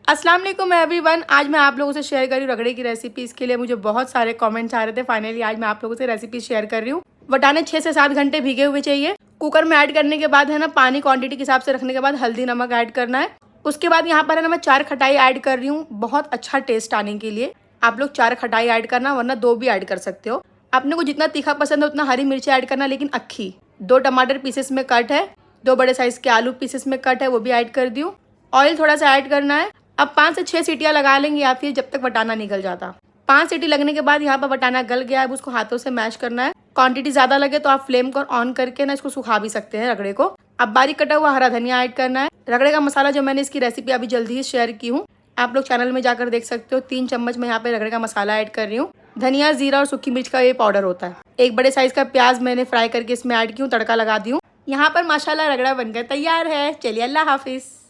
अस्सलाम वालेकुम एवरीवन। आज मैं आप लोगों से शेयर कर रही हूँ रगड़े की रेसिपी। इसके लिए मुझे बहुत सारे कमेंट्स आ रहे थे। फाइनली आज मैं आप लोगों से रेसिपी शेयर कर रही हूँ। वटाने 6 से 7 घंटे भीगे हुए चाहिए। कुकर में ऐड करने के बाद है ना, पानी क्वांटिटी के हिसाब से रखने के बाद हल्दी नमक ऐड करना है। उसके बाद यहाँ पर है ना, मैं 4 खटाई ऐड कर रही हूँ बहुत अच्छा टेस्ट आने के लिए। आप लोग 4 खटाई ऐड करना, वरना 2 भी ऐड कर सकते हो। अपने को जितना तीखा पसंद है उतना हरी मिर्ची ऐड करना, लेकिन अक्खी। 2 टमाटर पीसेस में कट है, 2 बड़े साइज के आलू पीसेस में कट है, वो भी ऐड कर दी हूँ। ऑयल थोड़ा सा ऐड करना है। अब 5 से 6 सीटियाँ लगा लेंगे या फिर जब तक वटाना निकल जाता। 5 सीटी लगने के बाद यहाँ पर वटाना गल गया है। अब उसको हाथों से मैश करना है। क्वांटिटी ज्यादा लगे तो आप फ्लेम को ऑन करके ना इसको सुखा भी सकते हैं रगड़े को। अब बारीक कटा हुआ हरा धनिया ऐड करना है। रगड़े का मसाला जो मैंने इसकी रेसिपी अभी जल्दी ही शेयर की हूँ, आप लोग चैनल में जाकर देख सकते हो। 3 चम्मच मैं यहाँ पे रगड़े का मसाला ऐड कर रही हूँ। धनिया, जीरा और सूखी मिर्च का ये पाउडर होता है। 1 बड़े साइज का प्याज मैंने फ्राई करके इसमें ऐड की हूँ, तड़का लगा दी हूँ। यहाँ पर माशाल्लाह रगड़ा बनकर तैयार है। चलिए, अल्लाह हाफिज।